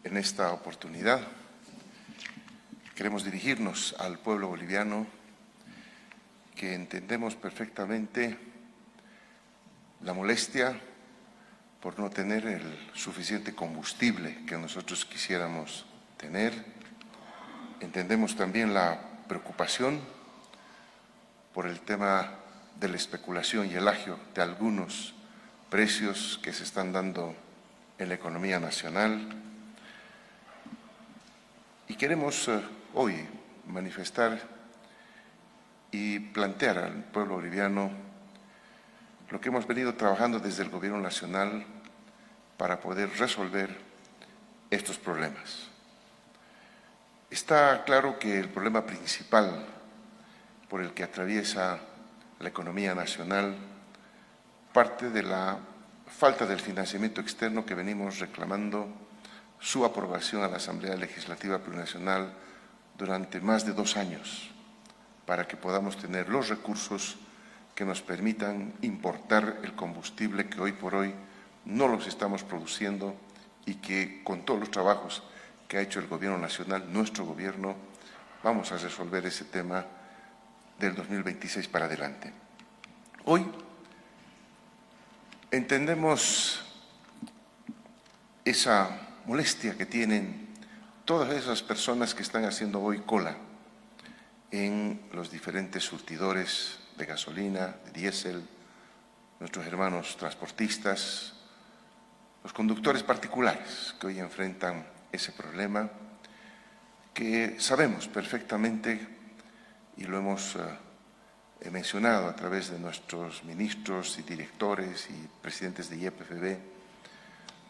En esta oportunidad queremos dirigirnos al pueblo boliviano, que entendemos perfectamente la molestia por no tener el suficiente combustible que nosotros quisiéramos tener. Entendemos también la preocupación por el tema de la especulación y el agio de algunos precios que se están dando en la economía nacional. Y queremos hoy manifestar y plantear al pueblo boliviano lo que hemos venido trabajando desde el Gobierno Nacional para poder resolver estos problemas. Está claro que el problema principal por el que atraviesa la economía nacional parte de la falta del financiamiento externo que venimos reclamando su aprobación a la Asamblea Legislativa Plurinacional durante más de 2 años, para que podamos tener los recursos que nos permitan importar el combustible que hoy por hoy no los estamos produciendo y que con todos los trabajos que ha hecho el Gobierno Nacional, nuestro Gobierno, vamos a resolver ese tema del 2026 para adelante. Hoy entendemos esa molestia que tienen todas esas personas que están haciendo hoy cola en los diferentes surtidores de gasolina, de diésel, nuestros hermanos transportistas, los conductores particulares que hoy enfrentan ese problema, que sabemos perfectamente y lo hemos mencionado a través de nuestros ministros y directores y presidentes de YPFB.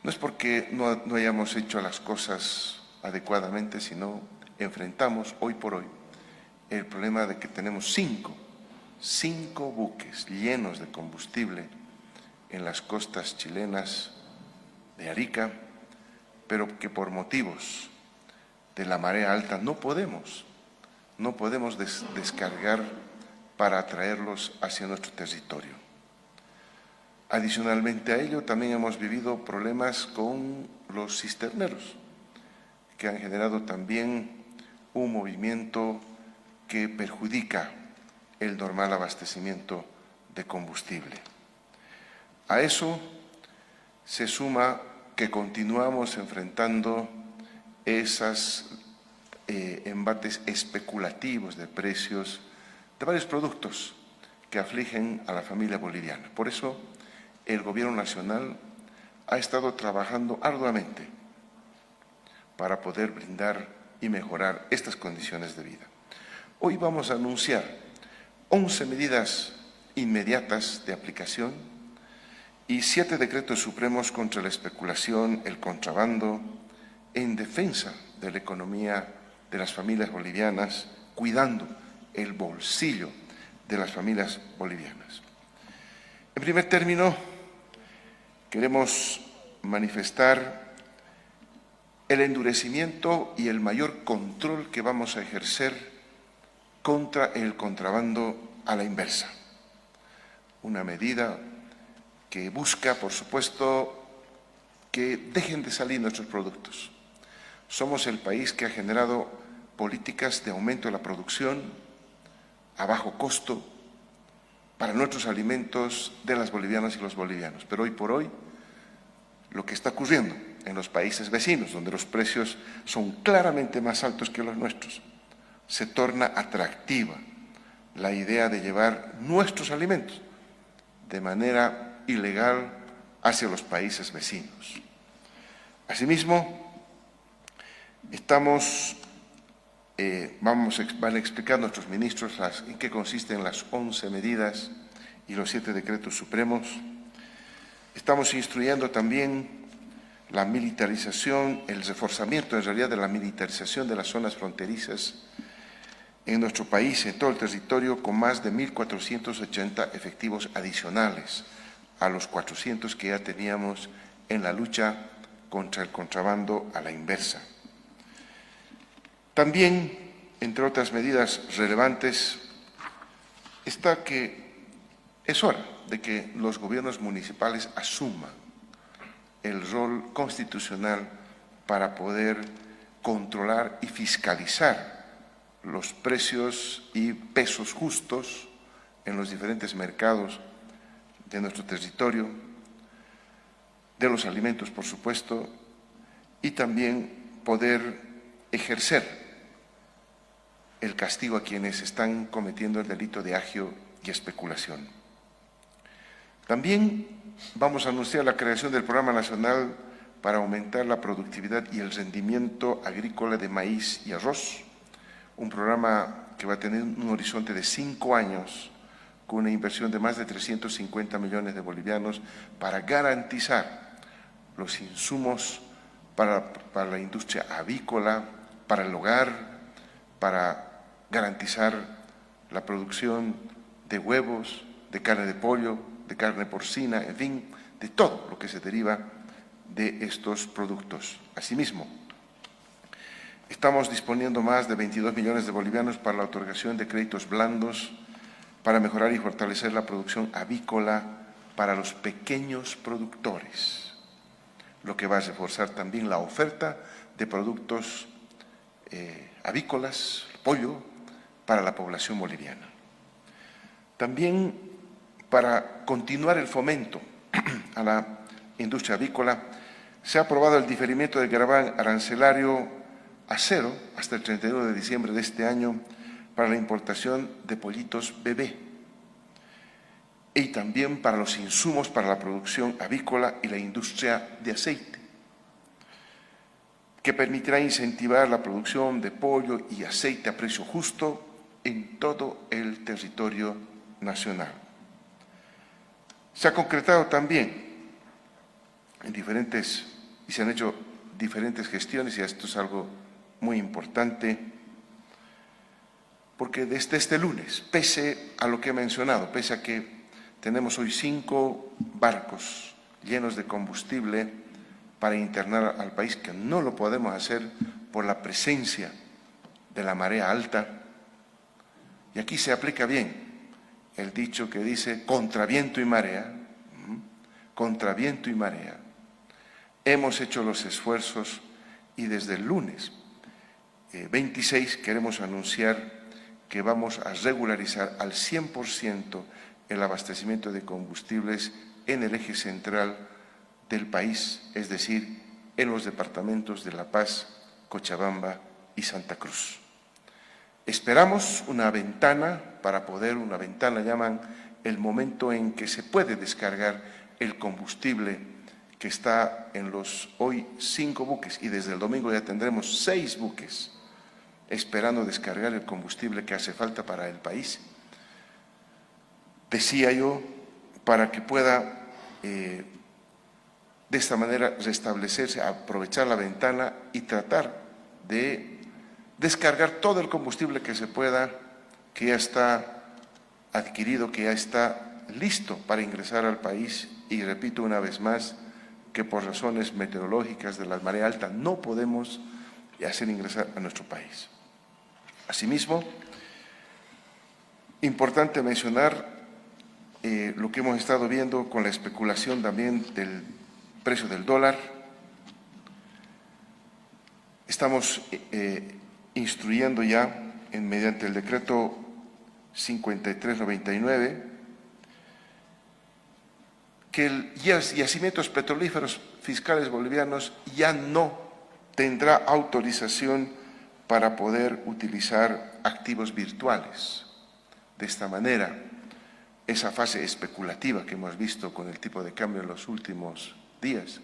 No es porque no hayamos hecho las cosas adecuadamente, sino enfrentamos hoy por hoy el problema de que tenemos cinco buques llenos de combustible en las costas chilenas de Arica, pero que por motivos de la marea alta no podemos descargar para traerlos hacia nuestro territorio. Adicionalmente a ello, también hemos vivido problemas con los cisterneros, que han generado también un movimiento que perjudica el normal abastecimiento de combustible. A eso se suma que continuamos enfrentando esos embates especulativos de precios de varios productos que afligen a la familia boliviana. Por eso, el Gobierno Nacional ha estado trabajando arduamente para poder brindar y mejorar estas condiciones de vida. Hoy vamos a anunciar 11 medidas inmediatas de aplicación y 7 decretos supremos contra la especulación, el contrabando, en defensa de la economía de las familias bolivianas, cuidando el bolsillo de las familias bolivianas. En primer término, queremos manifestar el endurecimiento y el mayor control que vamos a ejercer contra el contrabando a la inversa. Una medida que busca, por supuesto, que dejen de salir nuestros productos. Somos el país que ha generado políticas de aumento de la producción a bajo costo para nuestros alimentos de las bolivianas y los bolivianos. Pero hoy por hoy, lo que está ocurriendo en los países vecinos, donde los precios son claramente más altos que los nuestros, se torna atractiva la idea de llevar nuestros alimentos de manera ilegal hacia los países vecinos. Asimismo, van a explicar nuestros ministros en qué consisten las 11 medidas y los 7 decretos supremos. Estamos instruyendo también la militarización, el reforzamiento en realidad de la militarización de las zonas fronterizas en nuestro país, en todo el territorio, con más de 1.480 efectivos adicionales a los 400 que ya teníamos en la lucha contra el contrabando a la inversa. También, entre otras medidas relevantes, está que es hora de que los gobiernos municipales asuman el rol constitucional para poder controlar y fiscalizar los precios y pesos justos en los diferentes mercados de nuestro territorio, de los alimentos, por supuesto, y también poder ejercer el castigo a quienes están cometiendo el delito de agio y especulación. También vamos a anunciar la creación del Programa Nacional para aumentar la productividad y el rendimiento agrícola de maíz y arroz, un programa que va a tener un horizonte de 5 años con una inversión de más de 350 millones de bolivianos para garantizar los insumos para la industria avícola, para el hogar, para garantizar la producción de huevos, de carne de pollo, de carne porcina, en fin, de todo lo que se deriva de estos productos. Asimismo, estamos disponiendo más de 22 millones de bolivianos para la otorgación de créditos blandos para mejorar y fortalecer la producción avícola para los pequeños productores, lo que va a reforzar también la oferta de productos avícolas, pollo, para la población boliviana. También para continuar el fomento a la industria avícola, se ha aprobado el diferimiento del gravamen arancelario a cero hasta el 31 de diciembre de este año para la importación de pollitos bebé y también para los insumos para la producción avícola y la industria de aceite, que permitirá incentivar la producción de pollo y aceite a precio justo en todo el territorio nacional. Se ha concretado también y se han hecho diferentes gestiones, y esto es algo muy importante, porque desde este lunes, pese a lo que he mencionado, pese a que tenemos hoy 5 barcos llenos de combustible para internar al país, que no lo podemos hacer por la presencia de la marea alta, y aquí se aplica bien el dicho que dice contra viento y marea, contra viento y marea. Hemos hecho los esfuerzos y desde el lunes 26 queremos anunciar que vamos a regularizar al 100% el abastecimiento de combustibles en el eje central del país, es decir, en los departamentos de La Paz, Cochabamba y Santa Cruz. Esperamos una ventana una ventana llaman el momento en que se puede descargar el combustible que está en los hoy 5 buques, y desde el domingo ya tendremos 6 buques esperando descargar el combustible que hace falta para el país. Decía yo, para que pueda de esta manera restablecerse, aprovechar la ventana y tratar de descargar todo el combustible que se pueda, que ya está adquirido, que ya está listo para ingresar al país, y repito una vez más que por razones meteorológicas de la marea alta no podemos hacer ingresar a nuestro país. Asimismo, importante mencionar lo que hemos estado viendo con la especulación también del precio del dólar. Estamos instruyendo ya mediante el decreto 5399 que yacimientos petrolíferos fiscales bolivianos ya no tendrá autorización para poder utilizar activos virtuales. De esta manera, esa fase especulativa que hemos visto con el tipo de cambio en los últimos días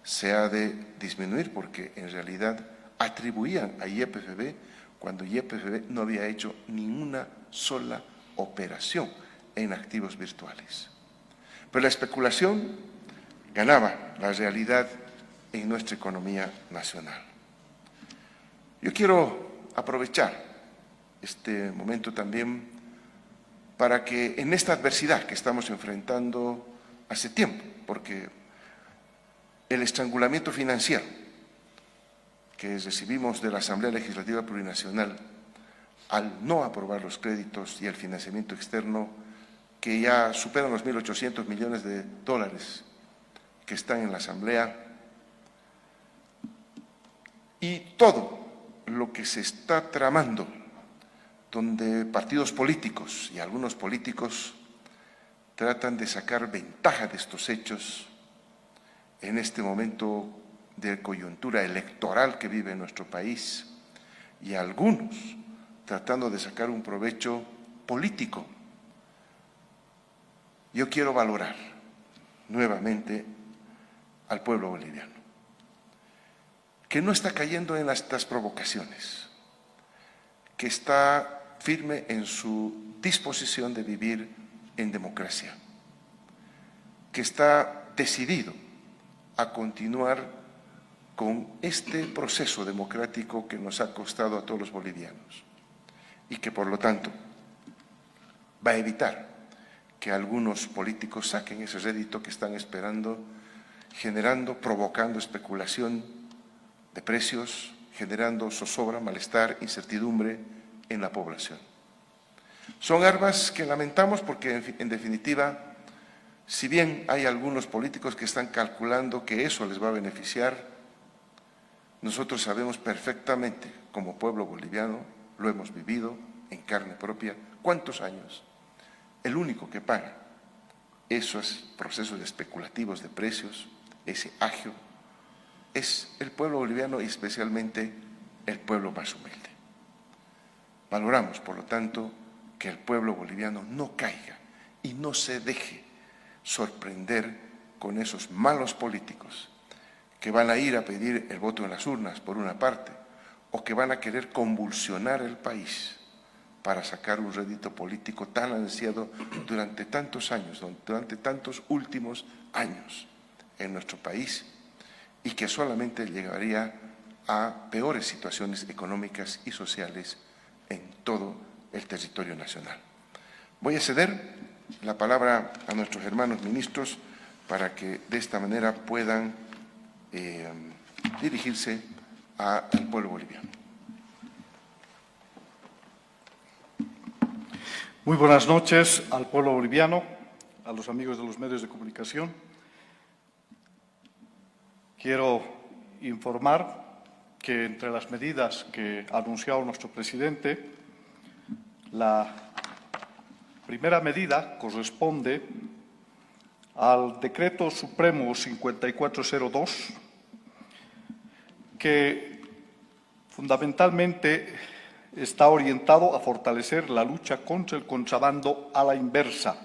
se ha de disminuir, porque en realidad atribuían a YPFB cuando YPFB no había hecho ninguna sola operación en activos virtuales. Pero la especulación ganaba la realidad en nuestra economía nacional. Yo quiero aprovechar este momento también para que en esta adversidad que estamos enfrentando hace tiempo, porque el estrangulamiento financiero que recibimos de la Asamblea Legislativa Plurinacional al no aprobar los créditos y el financiamiento externo que ya superan los 1.800 millones de dólares que están en la Asamblea, Y todo lo que se está tramando, donde partidos políticos y algunos políticos tratan de sacar ventaja de estos hechos en este momento de coyuntura electoral que vive nuestro país, y algunos tratando de sacar un provecho político. Yo quiero valorar nuevamente al pueblo boliviano, que no está cayendo en estas provocaciones, que está firme en su disposición de vivir en democracia, que está decidido a continuar con este proceso democrático que nos ha costado a todos los bolivianos y que, por lo tanto, va a evitar que algunos políticos saquen ese rédito que están esperando, generando, provocando especulación de precios, generando zozobra, malestar, incertidumbre en la población. Son armas que lamentamos porque, en definitiva, si bien hay algunos políticos que están calculando que eso les va a beneficiar, nosotros sabemos perfectamente, como pueblo boliviano, lo hemos vivido en carne propia, ¿cuántos años? El único que paga esos procesos especulativos de precios, ese agio, es el pueblo boliviano y especialmente el pueblo más humilde. Valoramos, por lo tanto, que el pueblo boliviano no caiga y no se deje sorprender con esos malos políticos que van a ir a pedir el voto en las urnas, por una parte, o que van a querer convulsionar el país para sacar un rédito político tan ansiado durante tantos años, durante tantos últimos años en nuestro país, y que solamente llegaría a peores situaciones económicas y sociales en todo el territorio nacional. Voy a ceder la palabra a nuestros hermanos ministros para que de esta manera puedan dirigirse al pueblo boliviano. Muy buenas noches al pueblo boliviano, a los amigos de los medios de comunicación. Quiero informar que entre las medidas que ha anunciado nuestro presidente, la primera medida corresponde al Decreto Supremo 5402, que fundamentalmente está orientado a fortalecer la lucha contra el contrabando a la inversa,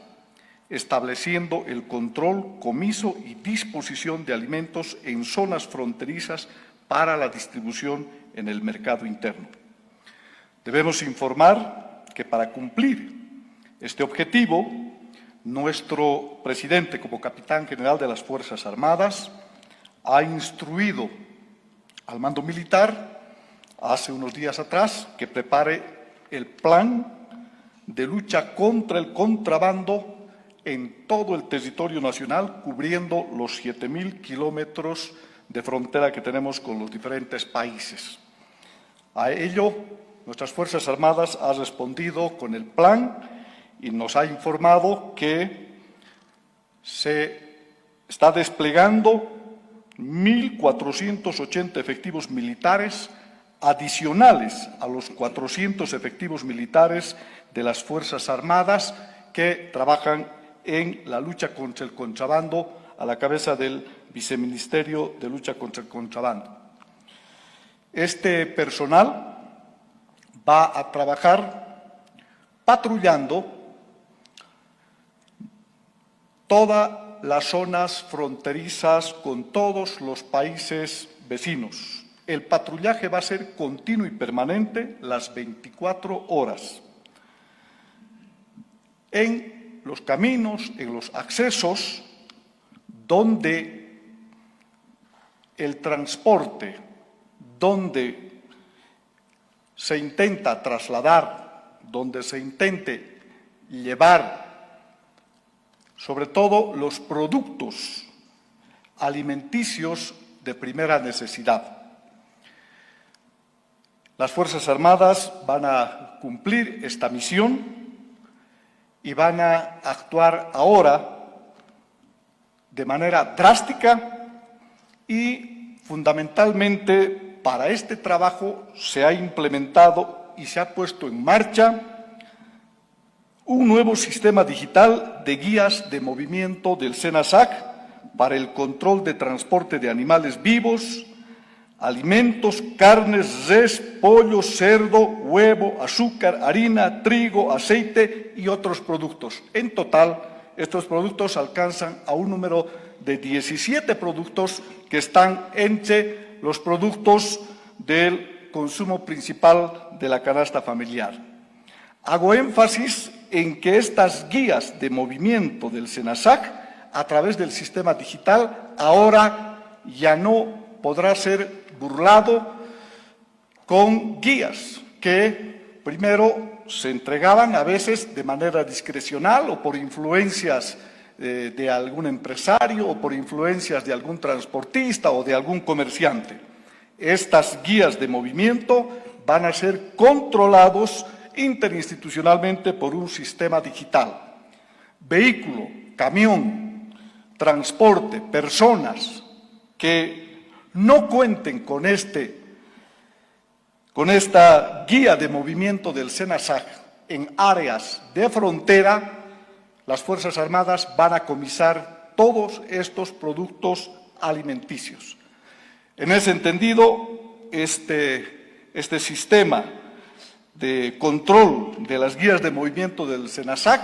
estableciendo el control, comiso y disposición de alimentos en zonas fronterizas para la distribución en el mercado interno. Debemos informar que para cumplir este objetivo, nuestro presidente, como capitán general de las Fuerzas Armadas, ha instruido al mando militar, hace unos días atrás, que prepare el plan de lucha contra el contrabando en todo el territorio nacional, cubriendo los 7.000 kilómetros de frontera que tenemos con los diferentes países. A ello, nuestras Fuerzas Armadas han respondido con el plan y nos ha informado que se está desplegando 1.480 efectivos militares adicionales a los 400 efectivos militares de las Fuerzas Armadas que trabajan en la lucha contra el contrabando a la cabeza del Viceministerio de Lucha contra el Contrabando. Este personal va a trabajar patrullando todas las zonas fronterizas con todos los países vecinos. El patrullaje va a ser continuo y permanente las 24 horas. En los caminos, en los accesos, donde el transporte, donde se intenta trasladar, donde se intente llevar sobre todo los productos alimenticios de primera necesidad. Las Fuerzas Armadas van a cumplir esta misión y van a actuar ahora de manera drástica y fundamentalmente para este trabajo se ha implementado y se ha puesto en marcha un nuevo sistema digital de guías de movimiento del SENASAC para el control de transporte de animales vivos, alimentos, carnes, res, pollo, cerdo, huevo, azúcar, harina, trigo, aceite y otros productos. En total, estos productos alcanzan a un número de 17 productos que están entre los productos del consumo principal de la canasta familiar. Hago énfasis en que estas guías de movimiento del SENASAC, a través del sistema digital, ahora ya no podrá ser burlado con guías que primero se entregaban a veces de manera discrecional o por influencias de algún empresario o por influencias de algún transportista o de algún comerciante. Estas guías de movimiento van a ser controlados interinstitucionalmente por un sistema digital. Vehículo, camión, transporte, personas que no cuenten con esta guía de movimiento del SENASAC en áreas de frontera, las Fuerzas Armadas van a comisar todos estos productos alimenticios. En ese entendido, este sistema de control de las guías de movimiento del SENASAC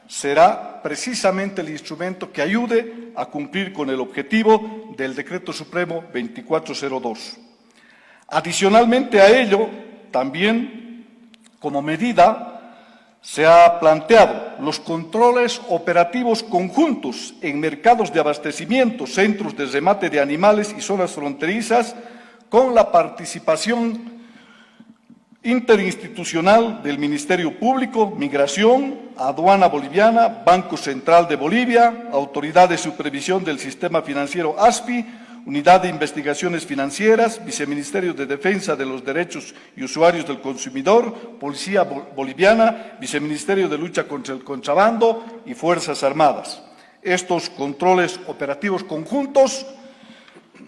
será precisamente el instrumento que ayude a cumplir con el objetivo del Decreto Supremo 2402. Adicionalmente a ello, también como medida se ha planteado los controles operativos conjuntos en mercados de abastecimiento, centros de remate de animales y zonas fronterizas con la participación interinstitucional del Ministerio Público, Migración, Aduana Boliviana, Banco Central de Bolivia, Autoridad de Supervisión del Sistema Financiero ASFI, Unidad de Investigaciones Financieras, Viceministerio de Defensa de los Derechos y Usuarios del Consumidor, Policía Boliviana, Viceministerio de Lucha contra el Contrabando y Fuerzas Armadas. Estos controles operativos conjuntos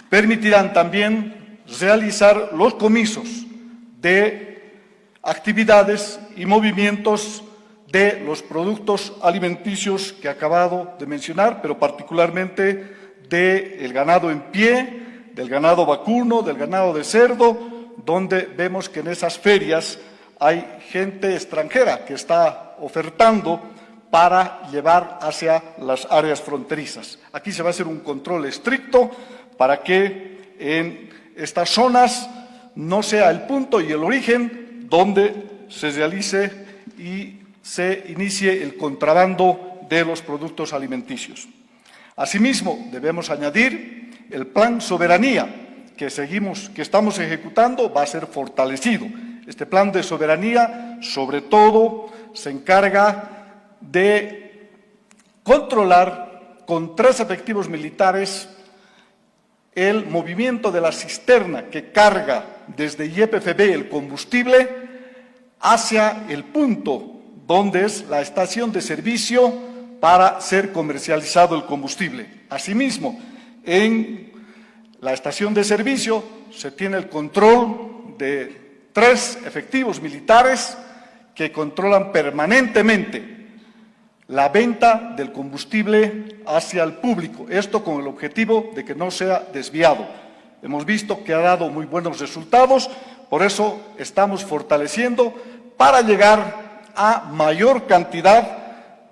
permitirán también realizar los comisos de actividades y movimientos de los productos alimenticios que he acabado de mencionar, pero particularmente del ganado en pie, del ganado vacuno, del ganado de cerdo, donde vemos que en esas ferias hay gente extranjera que está ofertando para llevar hacia las áreas fronterizas. Aquí se va a hacer un control estricto para que en estas zonas no sea el punto y el origen donde se realice y se inicie el contrabando de los productos alimenticios. Asimismo, debemos añadir el Plan Soberanía que estamos ejecutando va a ser fortalecido. Este plan de soberanía, sobre todo, se encarga de controlar con 3 efectivos militares el movimiento de la cisterna que carga desde YPFB el combustible hacia el punto donde es la estación de servicio para ser comercializado el combustible. Asimismo, en la estación de servicio se tiene el control de 3 efectivos militares que controlan permanentemente la venta del combustible hacia el público, esto con el objetivo de que no sea desviado. Hemos visto que ha dado muy buenos resultados, por eso estamos fortaleciendo para llegar a mayor cantidad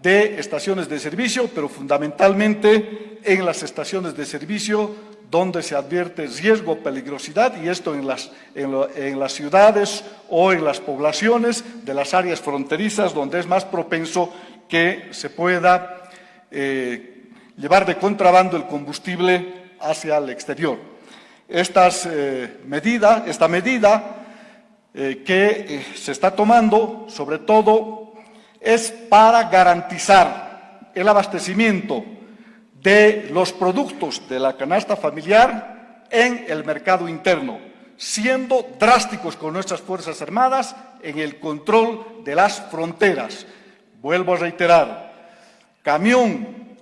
de estaciones de servicio, pero fundamentalmente en las estaciones de servicio donde se advierte riesgo o peligrosidad, y esto en las ciudades o en las poblaciones de las áreas fronterizas donde es más propenso que se pueda llevar de contrabando el combustible hacia el exterior. Esta medida que se está tomando, sobre todo, es para garantizar el abastecimiento de los productos de la canasta familiar en el mercado interno, siendo drásticos con nuestras Fuerzas Armadas en el control de las fronteras. Vuelvo a reiterar, camión,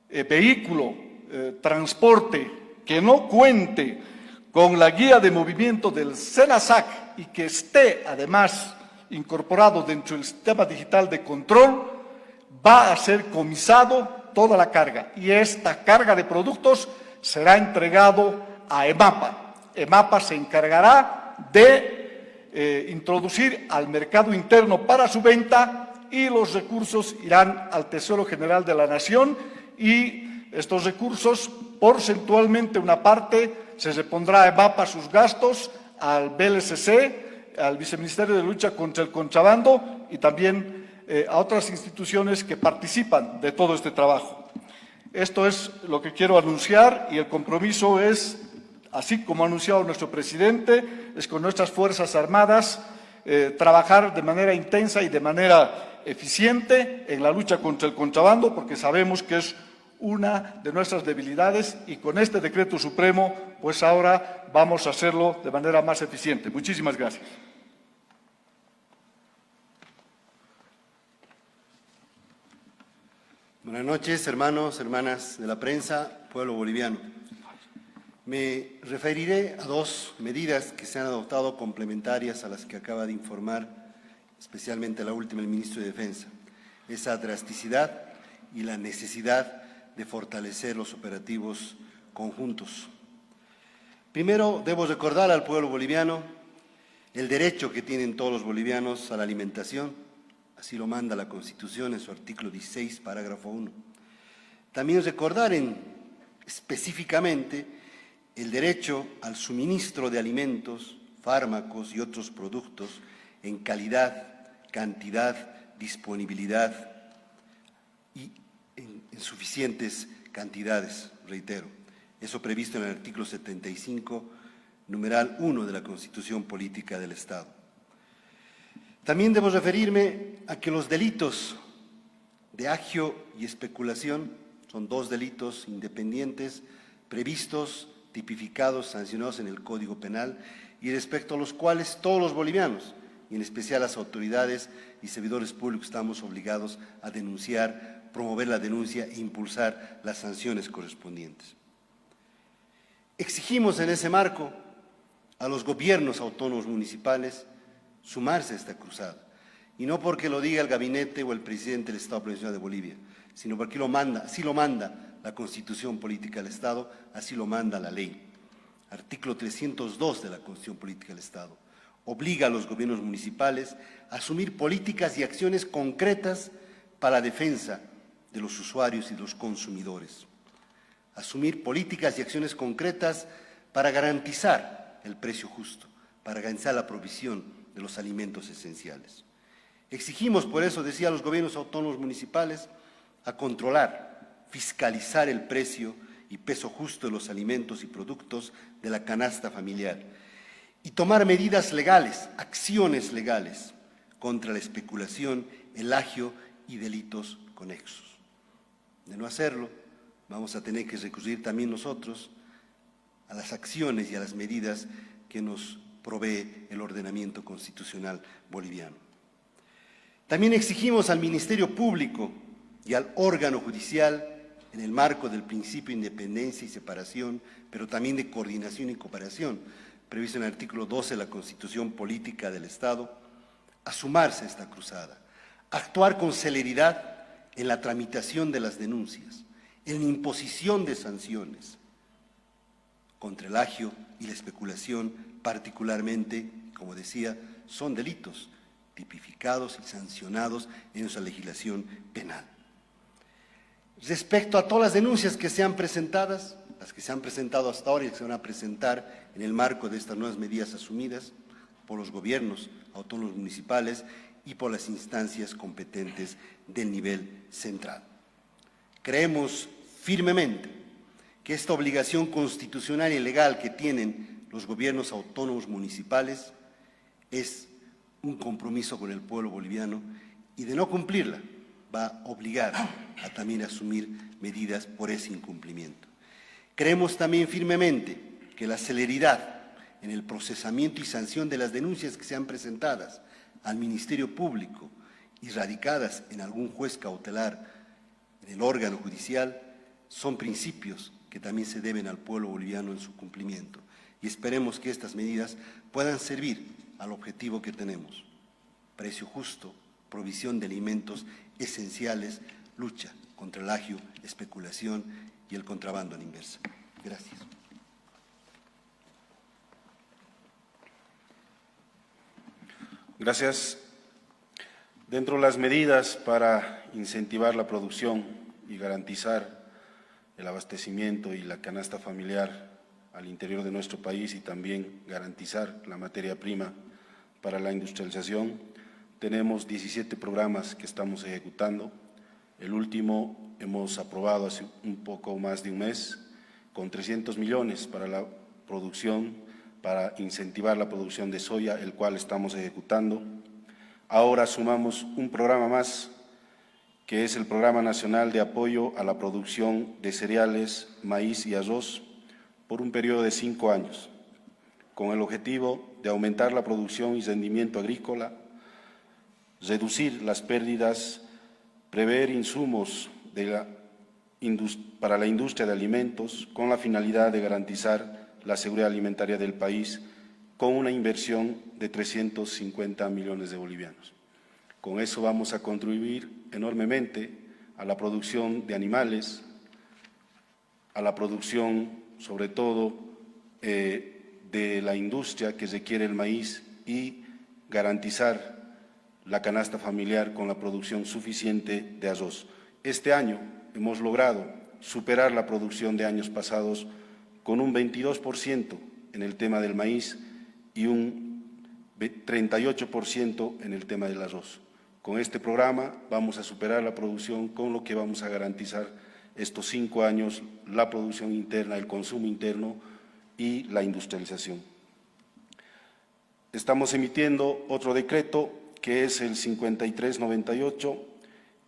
vehículo, transporte que no cuente con la guía de movimiento del SENASAC y que esté además incorporado dentro del sistema digital de control, va a ser comisado toda la carga y esta carga de productos será entregado a EMAPA. EMAPA se encargará de introducir al mercado interno para su venta y los recursos irán al Tesoro General de la Nación y estos recursos, porcentualmente una parte se repondrá a EMAPA sus gastos, al BLCC, al Viceministerio de Lucha contra el Contrabando y también a otras instituciones que participan de todo este trabajo. Esto es lo que quiero anunciar y el compromiso es, así como ha anunciado nuestro presidente, es con nuestras Fuerzas Armadas trabajar de manera intensa y de manera eficiente en la lucha contra el contrabando, porque sabemos que es una de nuestras debilidades y con este decreto supremo, pues ahora vamos a hacerlo de manera más eficiente. Muchísimas gracias. Buenas noches, hermanos, hermanas de la prensa, pueblo boliviano. Me referiré a dos medidas que se han adoptado complementarias a las que acaba de informar, especialmente la última, el ministro de Defensa. Esa drasticidad y la necesidad de fortalecer los operativos conjuntos. Primero, debo recordar al pueblo boliviano el derecho que tienen todos los bolivianos a la alimentación. Así lo manda la Constitución en su artículo 16, parágrafo 1. También recordar específicamente el derecho al suministro de alimentos, fármacos y otros productos en calidad, cantidad, disponibilidad y en suficientes cantidades, reitero. Eso previsto en el artículo 75, numeral 1 de la Constitución Política del Estado. También debo referirme a que los delitos de agio y especulación son dos delitos independientes previstos, tipificados, sancionados en el Código Penal y respecto a los cuales todos los bolivianos, y en especial las autoridades y servidores públicos, estamos obligados a denunciar, promover la denuncia e impulsar las sanciones correspondientes. Exigimos en ese marco a los gobiernos autónomos municipales sumarse a esta cruzada, y no porque lo diga el gabinete o el presidente del Estado Provincial de Bolivia, sino porque así lo manda la Constitución Política del Estado, así lo manda la ley. Artículo 302 de la Constitución Política del Estado obliga a los gobiernos municipales a asumir políticas y acciones concretas para la defensa de los usuarios y de los consumidores. Asumir políticas y acciones concretas para garantizar el precio justo, para garantizar la provisión de los alimentos esenciales. Exigimos, por eso, decía, a los gobiernos autónomos municipales a controlar, fiscalizar el precio y peso justo de los alimentos y productos de la canasta familiar y tomar medidas legales, acciones legales contra la especulación, el agio y delitos conexos. De no hacerlo, vamos a tener que recurrir también nosotros a las acciones y a las medidas que nos provee el ordenamiento constitucional boliviano. También exigimos al Ministerio Público y al órgano judicial, en el marco del principio de independencia y separación, pero también de coordinación y cooperación, previsto en el artículo 12 de la Constitución Política del Estado, a sumarse a esta cruzada, a actuar con celeridad en la tramitación de las denuncias, en la imposición de sanciones contra el agio y la especulación, particularmente, como decía, son delitos tipificados y sancionados en nuestra legislación penal. Respecto a todas las denuncias que sean presentadas, las que se han presentado hasta ahora y que se van a presentar en el marco de estas nuevas medidas asumidas por los gobiernos autónomos municipales y por las instancias competentes del nivel central. Creemos firmemente que esta obligación constitucional y legal que tienen los gobiernos autónomos municipales es un compromiso con el pueblo boliviano y de no cumplirla va a obligar a también asumir medidas por ese incumplimiento. Creemos también firmemente que la celeridad en el procesamiento y sanción de las denuncias que sean presentadas al Ministerio Público y radicadas en algún juez cautelar en el órgano judicial son principios que también se deben al pueblo boliviano en su cumplimiento. y esperemos que estas medidas puedan servir al objetivo que tenemos: precio justo, provisión de alimentos esenciales, lucha contra el agio, especulación y el contrabando a la inversa. Gracias. Gracias. Dentro de las medidas para incentivar la producción y garantizar el abastecimiento y la canasta familiar al interior de nuestro país y también garantizar la materia prima para la industrialización, tenemos 17 programas que estamos ejecutando. El último hemos aprobado hace un poco más de un mes, con 300 millones para la producción, para incentivar la producción de soya, el cual estamos ejecutando. Ahora sumamos un programa más, que es el Programa Nacional de Apoyo a la Producción de Cereales, Maíz y Arroz, por un periodo de 5 años, con el objetivo de aumentar la producción y rendimiento agrícola, reducir las pérdidas, prever insumos para la industria de alimentos, con la finalidad de garantizar la seguridad alimentaria del país, con una inversión de 350 millones de bolivianos. Con eso vamos a contribuir enormemente a la producción de animales, a la producción, sobre todo, de la industria que requiere el maíz y garantizar la canasta familiar con la producción suficiente de arroz. Este año hemos logrado superar la producción de años pasados con un 22% en el tema del maíz y un 38% en el tema del arroz. Con este programa vamos a superar la producción, con lo que vamos a garantizar estos 5 años la producción interna, el consumo interno y la industrialización. Estamos emitiendo otro decreto, que es el 5398,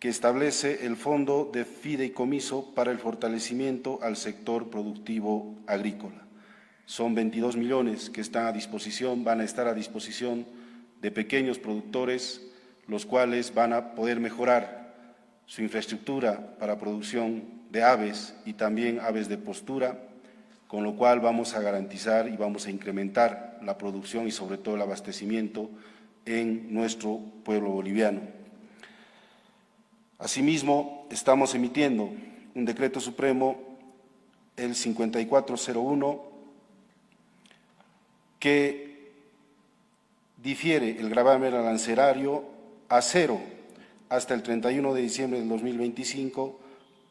que establece el Fondo de Fideicomiso para el fortalecimiento al sector productivo agrícola. Son 22 millones que están a disposición, van a estar a disposición de pequeños productores, los cuales van a poder mejorar su infraestructura para producción de aves y también aves de postura, con lo cual vamos a garantizar y vamos a incrementar la producción y sobre todo el abastecimiento en nuestro pueblo boliviano. Asimismo, estamos emitiendo un decreto supremo, el 5401, que difiere el gravamen arancelario a 0 hasta el 31 de diciembre del 2025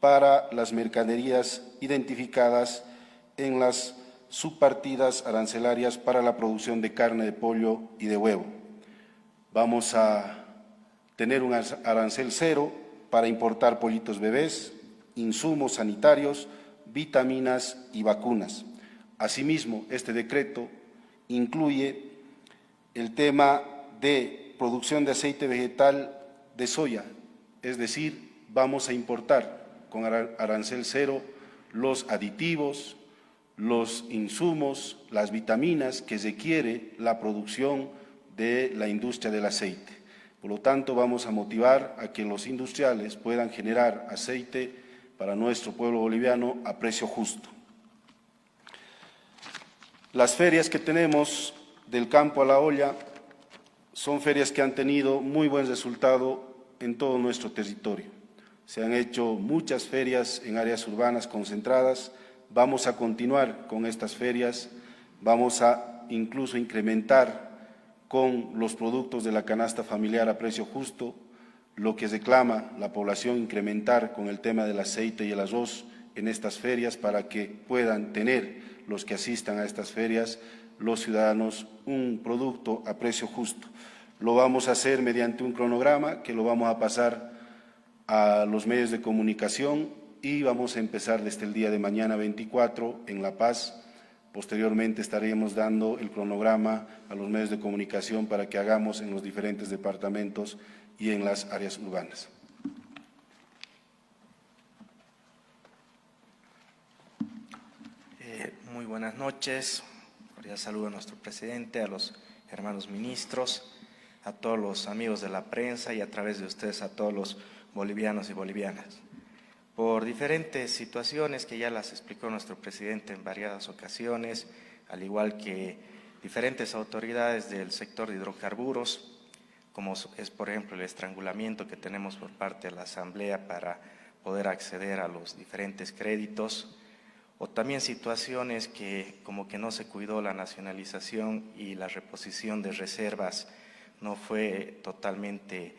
para las mercaderías identificadas en las subpartidas arancelarias para la producción de carne de pollo y de huevo. Vamos a tener un arancel 0 para importar pollitos bebés, insumos sanitarios, vitaminas y vacunas. Asimismo, este decreto incluye el tema de producción de aceite vegetal de soya, es decir, vamos a importar con arancel 0 los aditivos, los insumos, las vitaminas que requiere la producción de la industria del aceite. Por lo tanto, vamos a motivar a que los industriales puedan generar aceite para nuestro pueblo boliviano a precio justo. Las ferias que tenemos del campo a la olla son ferias que han tenido muy buen resultado en todo nuestro territorio. Se han hecho muchas ferias en áreas urbanas concentradas. Vamos a continuar con estas ferias, vamos a incluso incrementar con los productos de la canasta familiar a precio justo, lo que reclama la población, incrementar con el tema del aceite y el arroz en estas ferias para que puedan tener los que asistan a estas ferias, los ciudadanos, un producto a precio justo. Lo vamos a hacer mediante un cronograma que lo vamos a pasar a los medios de comunicación y vamos a empezar desde el día de mañana 24 en La Paz. Posteriormente estaremos dando el cronograma a los medios de comunicación para que hagamos en los diferentes departamentos y en las áreas urbanas. Muy buenas noches. Cordial saludo a nuestro presidente, a los hermanos ministros, a todos los amigos de la prensa y a través de ustedes a todos los bolivianos y bolivianas. Por diferentes situaciones que ya las explicó nuestro presidente en variadas ocasiones, al igual que diferentes autoridades del sector de hidrocarburos, como es por ejemplo el estrangulamiento que tenemos por parte de la Asamblea para poder acceder a los diferentes créditos, o también situaciones que como que no se cuidó la nacionalización y la reposición de reservas no fue totalmente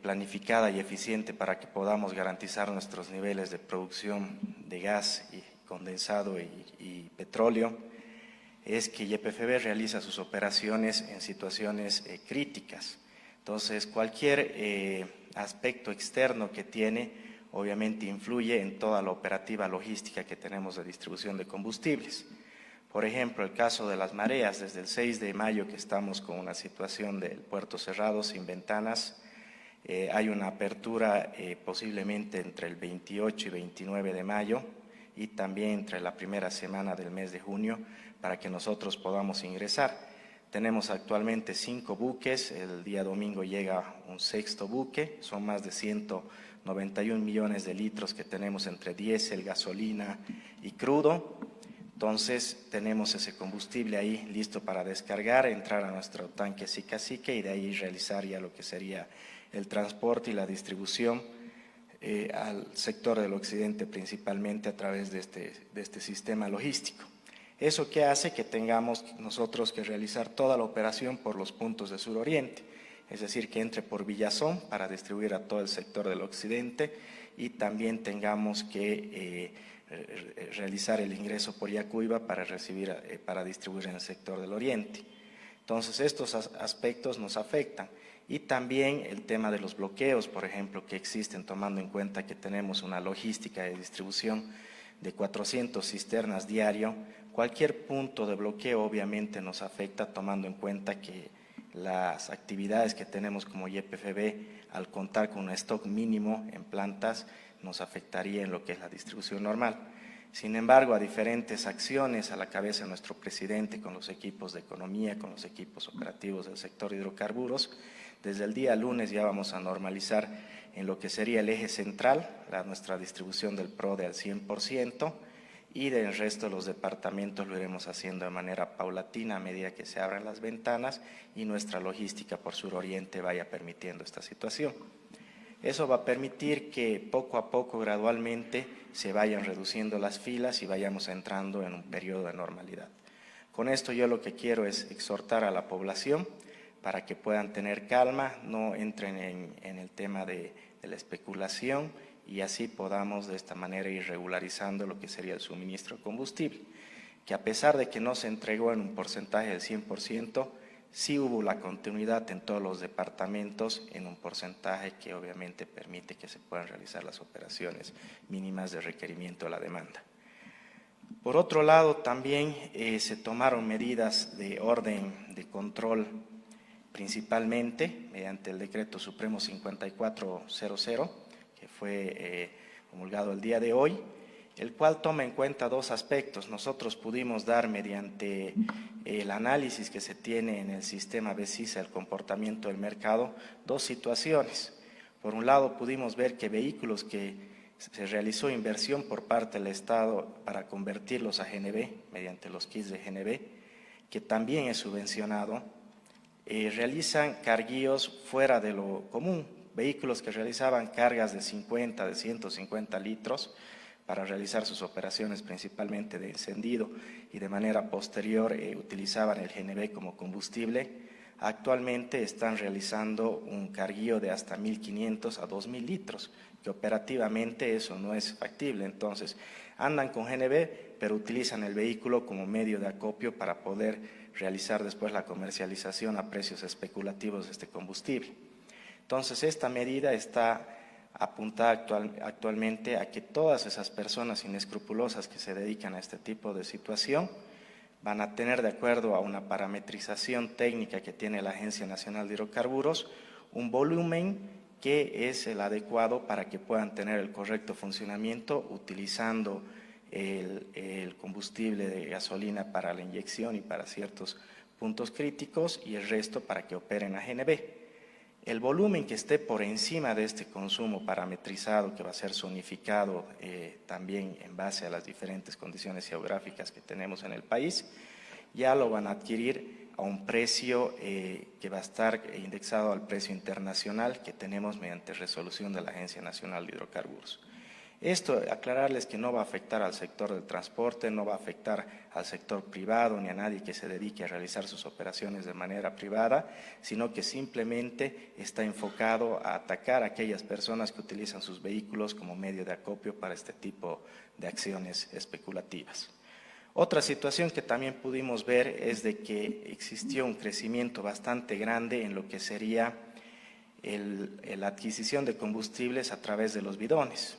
planificada y eficiente para que podamos garantizar nuestros niveles de producción de gas y condensado y petróleo, es que YPFB realiza sus operaciones en situaciones críticas. Entonces, cualquier aspecto externo que tiene, obviamente influye en toda la operativa logística que tenemos de distribución de combustibles. Por ejemplo, el caso de las mareas, desde el 6 de mayo que estamos con una situación del puerto cerrado, sin ventanas, hay una apertura posiblemente entre el 28 y 29 de mayo y también entre la primera semana del mes de junio para que nosotros podamos ingresar. Tenemos actualmente 5 buques, el día domingo llega un 6º buque, son más de 191 millones de litros que tenemos entre diésel, gasolina y crudo. Entonces tenemos ese combustible ahí listo para descargar, entrar a nuestro tanque Sica-Sica y de ahí realizar ya lo que sería el transporte y la distribución al sector del occidente, principalmente a través de este sistema logístico. ¿Eso qué hace? Que tengamos nosotros que realizar toda la operación por los puntos de suroriente, es decir, que entre por Villazón para distribuir a todo el sector del occidente y también tengamos que realizar el ingreso por Yacuiba para distribuir en el sector del oriente. Entonces, estos aspectos nos afectan. Y también el tema de los bloqueos, por ejemplo, que existen, tomando en cuenta que tenemos una logística de distribución de 400 cisternas diario. Cualquier punto de bloqueo obviamente nos afecta, tomando en cuenta que las actividades que tenemos como YPFB, al contar con un stock mínimo en plantas, nos afectaría en lo que es la distribución normal. Sin embargo, a diferentes acciones a la cabeza de nuestro presidente, con los equipos de economía, con los equipos operativos del sector de hidrocarburos, desde el día lunes ya vamos a normalizar en lo que sería el eje central, nuestra distribución del PRODE al 100%, y del resto de los departamentos lo iremos haciendo de manera paulatina a medida que se abran las ventanas y nuestra logística por suroriente vaya permitiendo esta situación. Eso va a permitir que poco a poco, gradualmente, se vayan reduciendo las filas y vayamos entrando en un periodo de normalidad. Con esto yo lo que quiero es exhortar a la población para que puedan tener calma, no entren en el tema de la especulación y así podamos de esta manera ir regularizando lo que sería el suministro de combustible, que a pesar de que no se entregó en un porcentaje del 100%, sí hubo la continuidad en todos los departamentos en un porcentaje que obviamente permite que se puedan realizar las operaciones mínimas de requerimiento de la demanda. Por otro lado, también se tomaron medidas de orden de control, principalmente mediante el Decreto Supremo 5400, que fue promulgado el día de hoy, el cual toma en cuenta 2 aspectos. Nosotros pudimos dar mediante el análisis que se tiene en el sistema BESISA, el comportamiento del mercado, 2 situaciones. Por un lado, pudimos ver que vehículos que se realizó inversión por parte del Estado para convertirlos a GNB, mediante los kits de GNB, que también es subvencionado, realizan carguíos fuera de lo común, vehículos que realizaban cargas de 50, de 150 litros para realizar sus operaciones principalmente de encendido y de manera posterior utilizaban el GNB como combustible. Actualmente están realizando un carguío de hasta 1.500 a 2.000 litros, que operativamente eso no es factible. Entonces, andan con GNB, pero utilizan el vehículo como medio de acopio para poder realizar después la comercialización a precios especulativos de este combustible. Entonces, esta medida está apuntada actualmente a que todas esas personas inescrupulosas que se dedican a este tipo de situación van a tener, de acuerdo a una parametrización técnica que tiene la Agencia Nacional de Hidrocarburos, un volumen que es el adecuado para que puedan tener el correcto funcionamiento utilizando el combustible de gasolina para la inyección y para ciertos puntos críticos y el resto para que operen a GNB. El volumen que esté por encima de este consumo parametrizado, que va a ser zonificado también en base a las diferentes condiciones geográficas que tenemos en el país, ya lo van a adquirir a un precio que va a estar indexado al precio internacional que tenemos mediante resolución de la Agencia Nacional de Hidrocarburos. Esto, aclararles que no va a afectar al sector del transporte, no va a afectar al sector privado ni a nadie que se dedique a realizar sus operaciones de manera privada, sino que simplemente está enfocado a atacar a aquellas personas que utilizan sus vehículos como medio de acopio para este tipo de acciones especulativas. Otra situación que también pudimos ver es de que existió un crecimiento bastante grande en lo que sería la adquisición de combustibles a través de los bidones.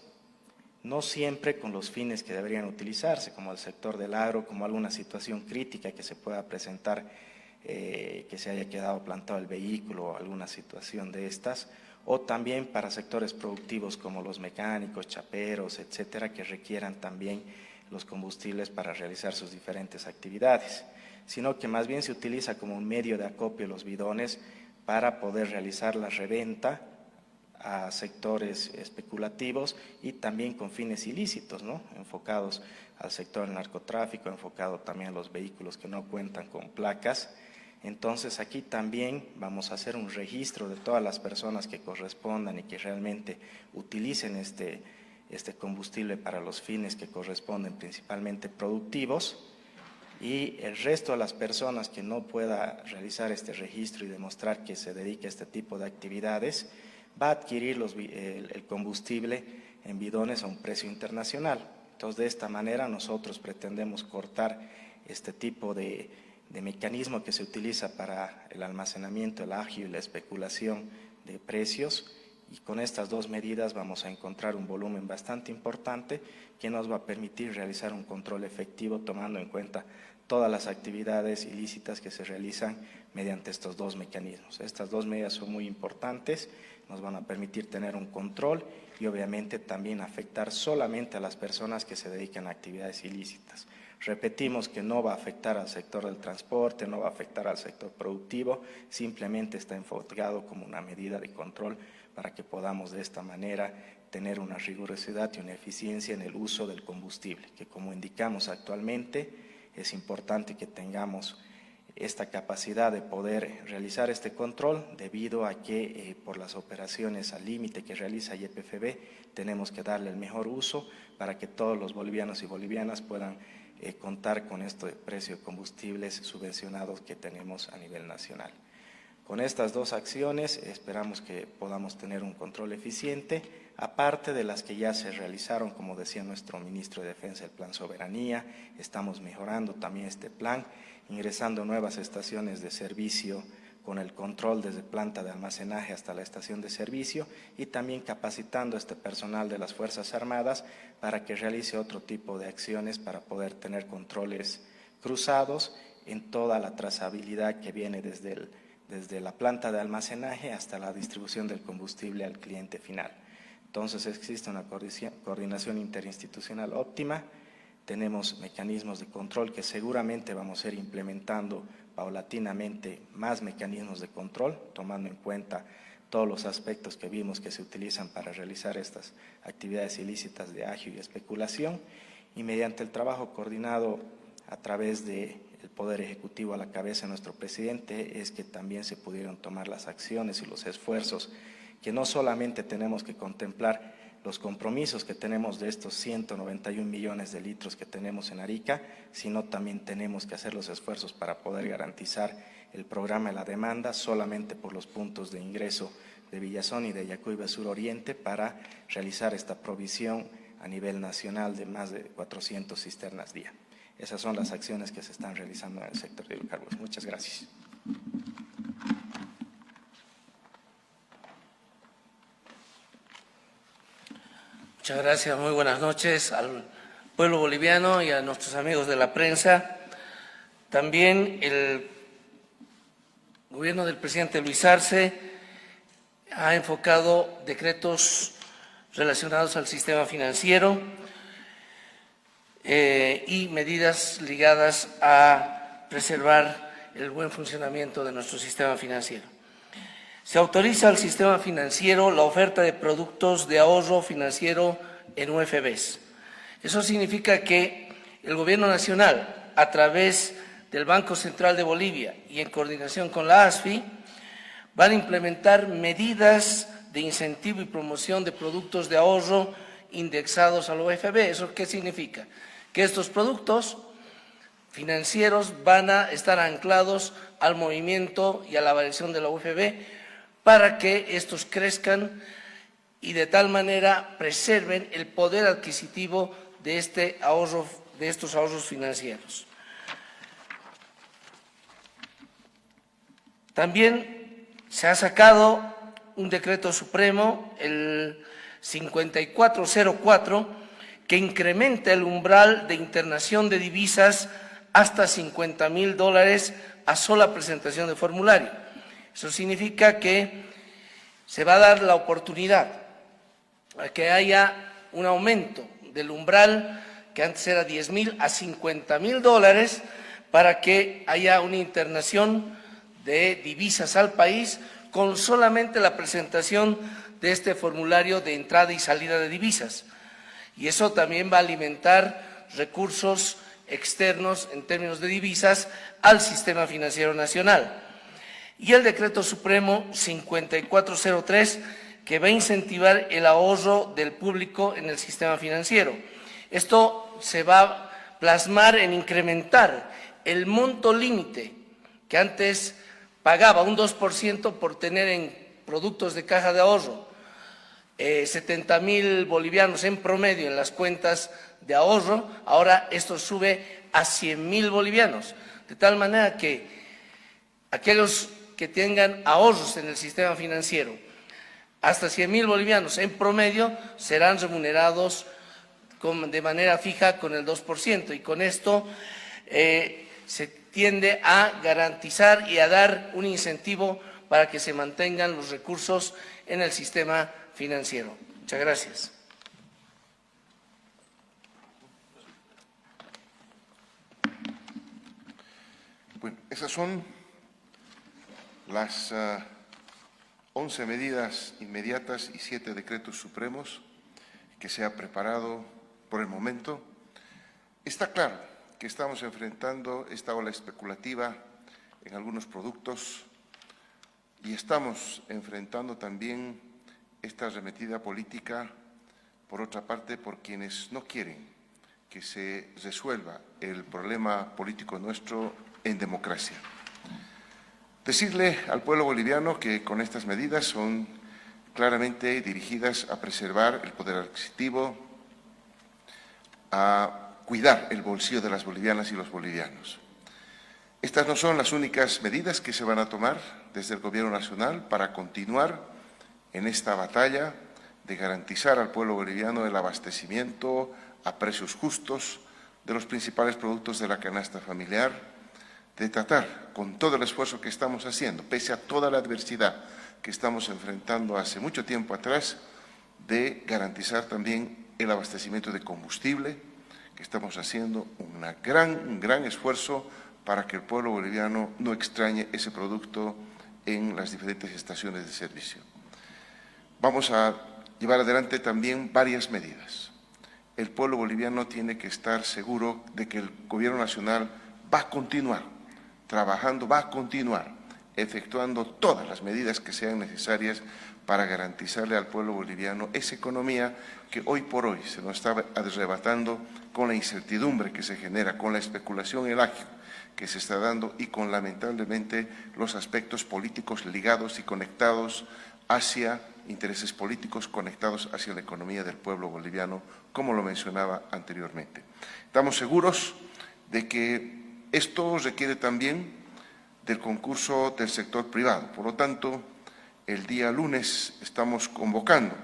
No siempre con los fines que deberían utilizarse, como el sector del agro, como alguna situación crítica que se pueda presentar, que se haya quedado plantado el vehículo o alguna situación de estas, o también para sectores productivos como los mecánicos, chaperos, etcétera, que requieran también los combustibles para realizar sus diferentes actividades, sino que más bien se utiliza como un medio de acopio los bidones para poder realizar la reventa a sectores especulativos y también con fines ilícitos, ¿no? Enfocados al sector del narcotráfico, enfocado también a los vehículos que no cuentan con placas. Entonces aquí también vamos a hacer un registro de todas las personas que correspondan y que realmente utilicen este combustible para los fines que corresponden, principalmente productivos, y el resto de las personas que no pueda realizar este registro y demostrar que se dedica a este tipo de actividades, va a adquirir el combustible en bidones a un precio internacional. Entonces, de esta manera nosotros pretendemos cortar este tipo de mecanismo que se utiliza para el almacenamiento, el agio y la especulación de precios, y con estas dos medidas vamos a encontrar un volumen bastante importante que nos va a permitir realizar un control efectivo tomando en cuenta todas las actividades ilícitas que se realizan mediante estos dos mecanismos. Estas dos medidas son muy importantes, nos van a permitir tener un control y obviamente también afectar solamente a las personas que se dedican a actividades ilícitas. Repetimos que no va a afectar al sector del transporte, no va a afectar al sector productivo, simplemente está enfocado como una medida de control para que podamos de esta manera tener una rigurosidad y una eficiencia en el uso del combustible, que como indicamos actualmente es importante que tengamos esta capacidad de poder realizar este control debido a que por las operaciones al límite que realiza YPFB tenemos que darle el mejor uso para que todos los bolivianos y bolivianas puedan contar con este precio de combustibles subvencionados que tenemos a nivel nacional. Con estas dos acciones esperamos que podamos tener un control eficiente, aparte de las que ya se realizaron, como decía nuestro ministro de Defensa, el Plan Soberanía. Estamos mejorando también este plan, ingresando nuevas estaciones de servicio con el control desde planta de almacenaje hasta la estación de servicio y también capacitando a este personal de las Fuerzas Armadas para que realice otro tipo de acciones para poder tener controles cruzados en toda la trazabilidad que viene desde la planta de almacenaje hasta la distribución del combustible al cliente final. Entonces existe una coordinación interinstitucional óptima, tenemos mecanismos de control que seguramente vamos a ir implementando paulatinamente más mecanismos de control, tomando en cuenta todos los aspectos que vimos que se utilizan para realizar estas actividades ilícitas de agio y especulación, y mediante el trabajo coordinado a través del Poder Ejecutivo a la cabeza de nuestro presidente es que también se pudieron tomar las acciones y los esfuerzos que no solamente tenemos que contemplar los compromisos que tenemos de estos 191 millones de litros que tenemos en Arica, sino también tenemos que hacer los esfuerzos para poder garantizar el programa de la demanda solamente por los puntos de ingreso de Villazón y de Yacuiba Sur Oriente para realizar esta provisión a nivel nacional de más de 400 cisternas día. Esas son las acciones que se están realizando en el sector de hidrocarburos. Muchas gracias. Muchas gracias, muy buenas noches al pueblo boliviano y a nuestros amigos de la prensa. También el gobierno del presidente Luis Arce ha enfocado decretos relacionados al sistema financiero y medidas ligadas a preservar el buen funcionamiento de nuestro sistema financiero. Se autoriza al sistema financiero la oferta de productos de ahorro financiero en UFBs. Eso significa que el Gobierno Nacional, a través del Banco Central de Bolivia y en coordinación con la ASFI, van a implementar medidas de incentivo y promoción de productos de ahorro indexados al UFB. ¿Eso qué significa? Que estos productos financieros van a estar anclados al movimiento y a la variación de la UFB para que estos crezcan y de tal manera preserven el poder adquisitivo de estos ahorros financieros. También se ha sacado un decreto supremo, el 5404, que incrementa el umbral de internación de divisas hasta $50.000 a sola presentación de formulario. Eso significa que se va a dar la oportunidad a que haya un aumento del umbral que antes era $10.000 a $50.000 para que haya una internación de divisas al país con solamente la presentación de este formulario de entrada y salida de divisas. Y eso también va a alimentar recursos externos en términos de divisas al sistema financiero nacional. Y el decreto supremo 5403, que va a incentivar el ahorro del público en el sistema financiero. Esto se va a plasmar en incrementar el monto límite que antes pagaba un 2% por tener en productos de caja de ahorro 70.000 bolivianos en promedio en las cuentas de ahorro. Ahora esto sube a 100.000 bolivianos, de tal manera que aquellos que tengan ahorros en el sistema financiero hasta 100.000 bolivianos en promedio serán remunerados de manera fija con el 2%, y con esto se tiende a garantizar y a dar un incentivo para que se mantengan los recursos en el sistema financiero. Muchas gracias. Bueno, esas son las 11 medidas inmediatas y 7 decretos supremos que se ha preparado por el momento. Está claro que estamos enfrentando esta ola especulativa en algunos productos y estamos enfrentando también esta arremetida política, por otra parte, por quienes no quieren que se resuelva el problema político nuestro en democracia. Decirle al pueblo boliviano que con estas medidas son claramente dirigidas a preservar el poder adquisitivo, a cuidar el bolsillo de las bolivianas y los bolivianos. Estas no son las únicas medidas que se van a tomar desde el Gobierno Nacional para continuar en esta batalla de garantizar al pueblo boliviano el abastecimiento a precios justos de los principales productos de la canasta familiar, de tratar con todo el esfuerzo que estamos haciendo, pese a toda la adversidad que estamos enfrentando hace mucho tiempo atrás, de garantizar también el abastecimiento de combustible, que estamos haciendo un gran esfuerzo para que el pueblo boliviano no extrañe ese producto en las diferentes estaciones de servicio. Vamos a llevar adelante también varias medidas. El pueblo boliviano tiene que estar seguro de que el Gobierno Nacional va a continuar trabajando, va a continuar efectuando todas las medidas que sean necesarias para garantizarle al pueblo boliviano esa economía que hoy por hoy se nos está arrebatando con la incertidumbre que se genera, con la especulación y el agio que se está dando y con lamentablemente los aspectos políticos ligados y conectados hacia intereses políticos conectados hacia la economía del pueblo boliviano, como lo mencionaba anteriormente. Estamos seguros de que esto requiere también del concurso del sector privado. Por lo tanto, el día lunes estamos convocando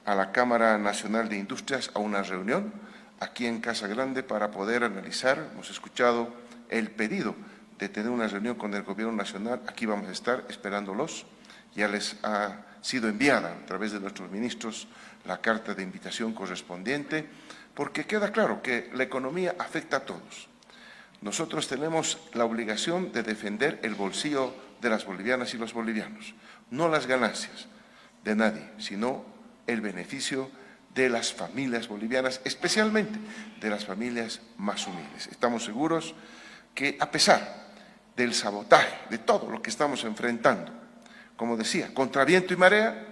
a la Cámara Nacional de Industrias a una reunión aquí en Casa Grande para poder analizar. Hemos escuchado el pedido de tener una reunión con el Gobierno Nacional. Aquí vamos a estar esperándolos. Ya les ha sido enviada a través de nuestros ministros la carta de invitación correspondiente, porque queda claro que la economía afecta a todos. Nosotros tenemos la obligación de defender el bolsillo de las bolivianas y los bolivianos, no las ganancias de nadie, sino el beneficio de las familias bolivianas, especialmente de las familias más humildes. Estamos seguros que a pesar del sabotaje, de todo lo que estamos enfrentando, como decía, contra viento y marea,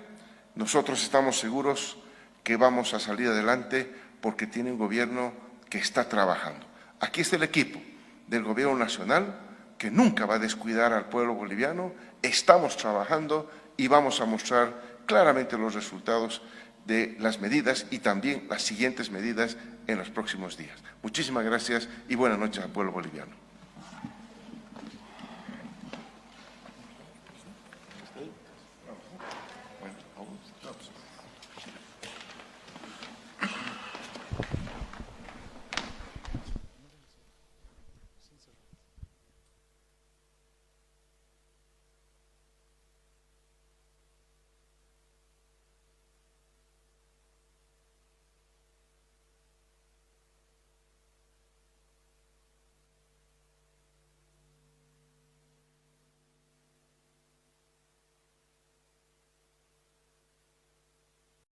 nosotros estamos seguros que vamos a salir adelante porque tiene un gobierno que está trabajando. Aquí está el equipo del Gobierno Nacional que nunca va a descuidar al pueblo boliviano. Estamos trabajando y vamos a mostrar claramente los resultados de las medidas y también las siguientes medidas en los próximos días. Muchísimas gracias y buenas noches al pueblo boliviano.